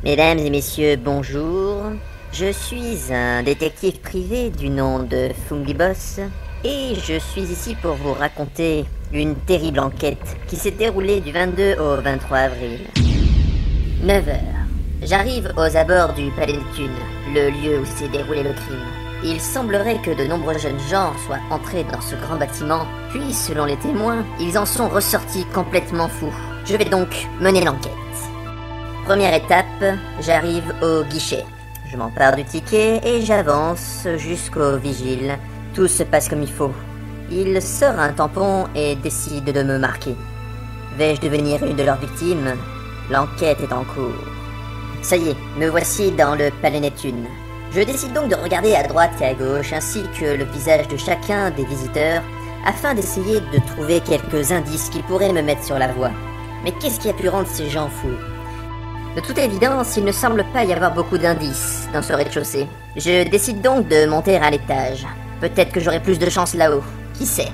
Mesdames et messieurs, bonjour. Je suis un détective privé du nom de Fungiboss et je suis ici pour vous raconter une terrible enquête qui s'est déroulée du 22 au 23 avril. 9h. J'arrive aux abords du Palais Neptune, le lieu où s'est déroulé le crime. Il semblerait que de nombreux jeunes gens soient entrés dans ce grand bâtiment, puis selon les témoins, ils en sont ressortis complètement fous. Je vais donc mener l'enquête. Première étape, j'arrive au guichet. Je m'empare du ticket et j'avance jusqu'au vigile. Tout se passe comme il faut. Il sort un tampon et décide de me marquer. Vais-je devenir une de leurs victimes? L'enquête est en cours. Ça y est, me voici dans le Palais Neptune. Je décide donc de regarder à droite et à gauche, ainsi que le visage de chacun des visiteurs, afin d'essayer de trouver quelques indices qui pourraient me mettre sur la voie. Mais qu'est-ce qui a pu rendre ces gens fous? De toute évidence, il ne semble pas y avoir beaucoup d'indices dans ce rez-de-chaussée. Je décide donc de monter à l'étage. Peut-être que j'aurai plus de chance là-haut. Qui sait?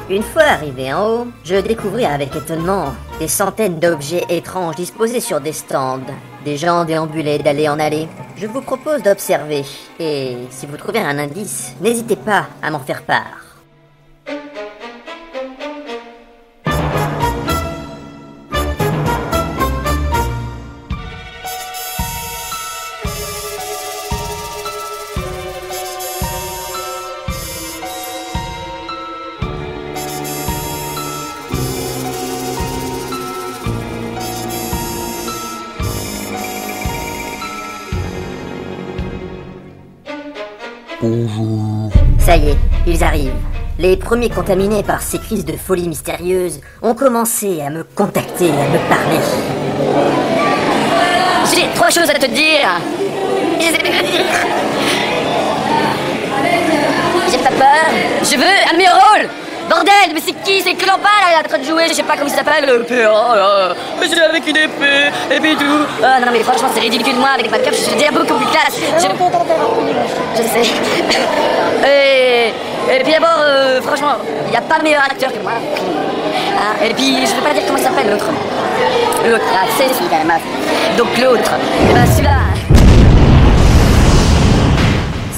Une fois arrivé en haut, je découvris avec étonnement des centaines d'objets étranges disposés sur des stands. Des gens déambulaient d'aller en allée. Je vous propose d'observer. Et si vous trouvez un indice, n'hésitez pas à m'en faire part. Bonjour. Ça y est, ils arrivent. Les premiers contaminés par ces crises de folie mystérieuse ont commencé à me contacter, à me parler. J'ai trois choses à te dire. J'ai pas peur. Je veux un meilleur rôle. Bordel, mais c'est qui? C'est Clampa là, en train de jouer, je sais pas comment il s'appelle. Mais c'est avec une épée, et puis tout. Ah non mais franchement c'est ridicule, moi avec ma cape je suis déjà beaucoup plus classe. Je sais. Et puis d'abord, franchement, il n'y a pas meilleur acteur que moi. Ah, et puis je peux pas dire comment il s'appelle l'autre. L'autre, ah, c'est celui quand même. Donc l'autre, et ben celui-là.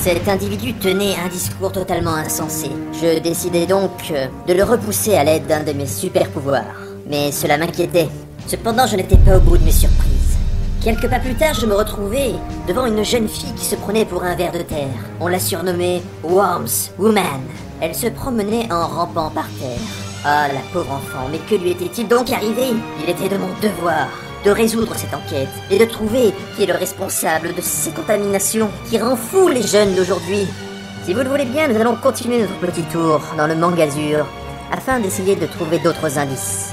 Cet individu tenait un discours totalement insensé. Je décidai donc de le repousser à l'aide d'un de mes super pouvoirs. Mais cela m'inquiétait. Cependant, je n'étais pas au bout de mes surprises. Quelques pas plus tard, je me retrouvais devant une jeune fille qui se prenait pour un ver de terre. On la surnommait Worms Woman. Elle se promenait en rampant par terre. Ah, la pauvre enfant, mais que lui était-il donc arrivé? Il était de mon devoir de résoudre cette enquête et de trouver qui est le responsable de ces contaminations qui rend fou les jeunes d'aujourd'hui. Si vous le voulez bien, nous allons continuer notre petit tour dans le Mangazur afin d'essayer de trouver d'autres indices.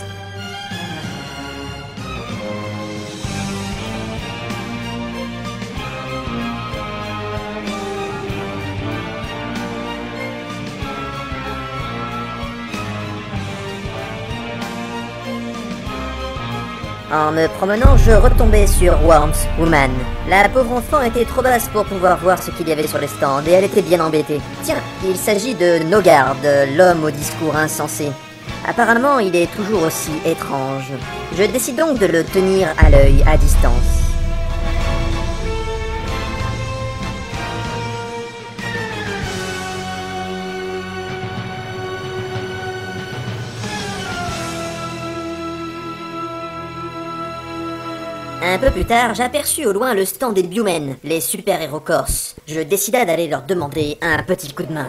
En me promenant, je retombais sur Worms Woman. La pauvre enfant était trop basse pour pouvoir voir ce qu'il y avait sur les stands et elle était bien embêtée. Tiens, il s'agit de Nogard, l'homme au discours insensé. Apparemment, il est toujours aussi étrange. Je décide donc de le tenir à l'œil à distance. Un peu plus tard, j'aperçus au loin le stand des Biomen, les super-héros corses. Je décida d'aller leur demander un petit coup de main.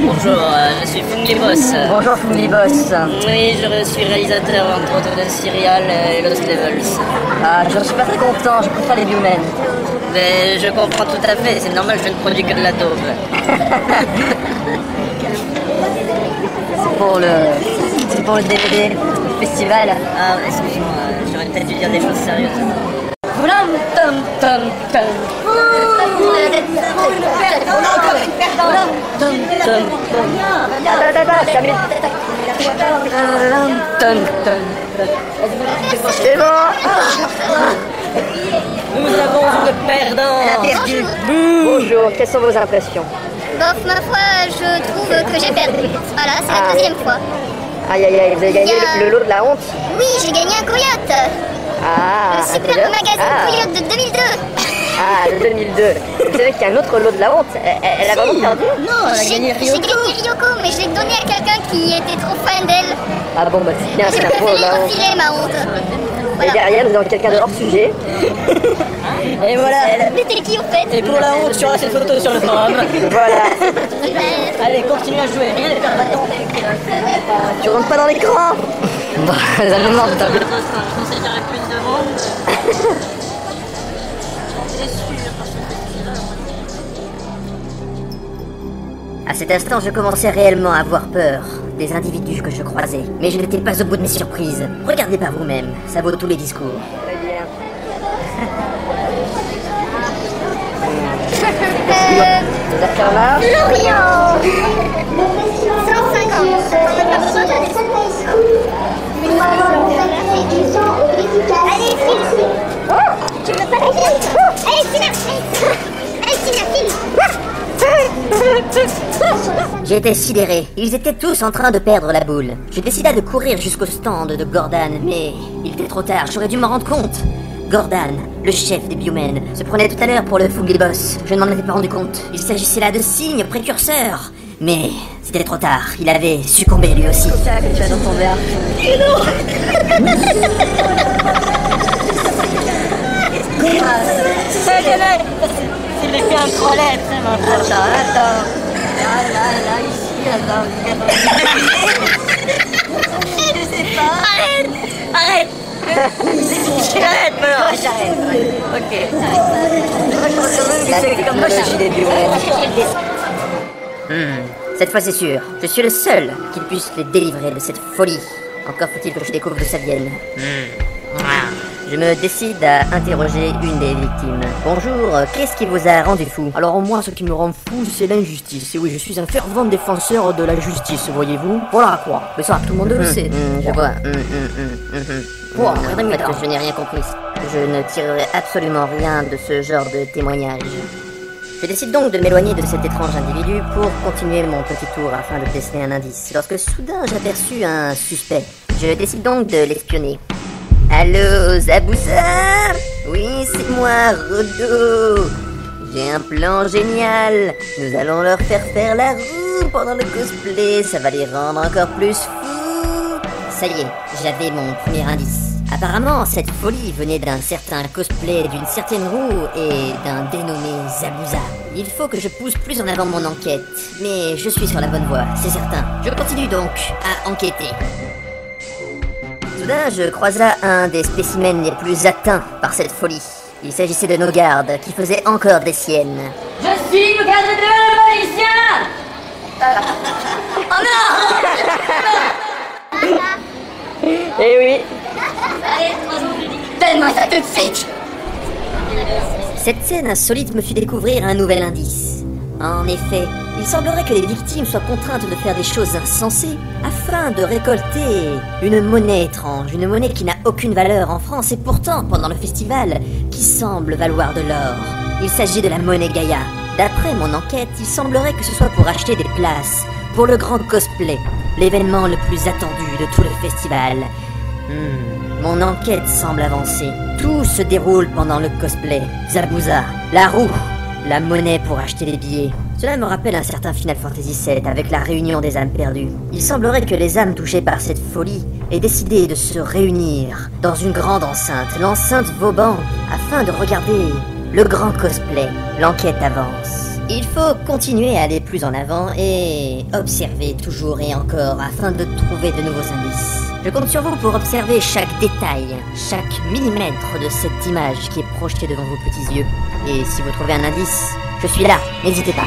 Bonjour, je suis Fungiboss. Bonjour Fungiboss. Oui, je suis réalisateur entre autres de Serial et Lost Levels. Ah, je suis pas très content, je préfère les Biomen. Mais je comprends tout à fait, c'est normal, je ne produis que de la taupe. C'est pour le DVD, le festival. Ah, excuse-moi, j'aurais peut-être dû dire des choses sérieuses. C'est bon. Nous avons une perdante. Elle a perdu. Bonjour, quelles sont vos impressions? Bof, ma foi, je trouve que j'ai perdu. Voilà, c'est la deuxième fois. Aïe aïe aïe, vous avez gagné le lot de la honte? Oui, j'ai gagné un coyote. Ah, Le super magazine coyote de 2002. Ah, de 2002. Vous savez qu'il y a un autre lot de la honte. Elle a vraiment perdu? Non, elle a gagné J'ai gagné Ryoko, mais je l'ai donné à quelqu'un qui était trop fan d'elle. Ah bon, bah c'est bien, J'ai c'est la préféré faute, la honte. refiler ma honte. Et Voilà. derrière, nous avons quelqu'un de hors sujet. Et voilà. Mais t'es qui au fait? Et pour la honte, tu auras cette photo sur le forum. Voilà. Allez, continue à jouer. Rien de faire maintenant. Tu rentres pas dans l'écran? Bah, ça me manque. Je pensais qu'il y aurait plus de monde. À cet instant, je commençais réellement à avoir peur des individus que je croisais. Mais je n'étais pas au bout de mes surprises. Regardez par vous-même, ça vaut tous les discours. Florian 150. Pas besoin de Allez, file. Tu veux pas la file? Allez, file. J'étais sidéré. Ils étaient tous en train de perdre la boule. Je décida de courir jusqu'au stand de Gordan, mais il était trop tard, j'aurais dû m'en rendre compte. Gordan, le chef des Biomen, se prenait tout à l'heure pour le Fungi Boss. Je ne m'en étais pas rendu compte. Il s'agissait là de signes précurseurs. Mais c'était trop tard, il avait succombé lui aussi. C'est ça que tu as dans ton verre. Il est fait un trolley, très mal. Attends. Là, ici, Je sais pas. Arrête. J'arrête maintenant. J'arrête. Ok. C'est comme moi, je suis des Cette fois c'est sûr, je suis le seul qui puisse les délivrer de cette folie. Encore faut-il que je découvre d'où ça vienne. Je me décide à interroger une des victimes. Bonjour, qu'est-ce qui vous a rendu fou? Alors moi, ce qui me rend fou, c'est l'injustice. Et oui, je suis un fervent défenseur de la justice, voyez-vous. Voilà quoi. Mais ça, tout le monde le sait. Je vois. Regardez-moi En fait, je n'ai rien compris. Je ne tirerai absolument rien de ce genre de témoignage. Je décide donc de m'éloigner de cet étrange individu pour continuer mon petit tour afin de déceler un indice. Lorsque soudain j'aperçus un suspect, je décide donc de l'espionner. Allô, Zabuza? Oui, c'est moi, Rodo. J'ai un plan génial. Nous allons leur faire la roue pendant le cosplay. Ça va les rendre encore plus fous. Ça y est, j'avais mon premier indice. Apparemment, cette folie venait d'un certain cosplay, d'une certaine roue et d'un dénommé Zabuza. Il faut que je pousse plus en avant mon enquête, mais je suis sur la bonne voie, c'est certain. Je continue donc à enquêter. Soudain, je croisa un des spécimens les plus atteints par cette folie. Il s'agissait de nos gardes, qui faisaient encore des siennes. Je suis le garde de magicien. Oh non. Eh oui. Allez, 3 secondes, je dis. Donne-moi ça tout de suite. Cette scène insolite me fit découvrir un nouvel indice. En effet, il semblerait que les victimes soient contraintes de faire des choses insensées afin de récolter une monnaie étrange, une monnaie qui n'a aucune valeur en France et pourtant, pendant le festival, qui semble valoir de l'or. Il s'agit de la monnaie Gaïa. D'après mon enquête, il semblerait que ce soit pour acheter des places pour le grand cosplay, l'événement le plus attendu de tout le festival. Mon enquête semble avancer. Tout se déroule pendant le cosplay. Zabuza, la roue, la monnaie pour acheter les billets. Cela me rappelle un certain Final Fantasy VII avec la réunion des âmes perdues. Il semblerait que les âmes touchées par cette folie aient décidé de se réunir dans une grande enceinte, l'enceinte Vauban, afin de regarder le grand cosplay. L'enquête avance. Il faut continuer à aller plus en avant et observer toujours et encore afin de trouver de nouveaux indices. Je compte sur vous pour observer chaque détail, chaque millimètre de cette image qui est projetée devant vos petits yeux. Et si vous trouvez un indice, je suis là, n'hésitez pas.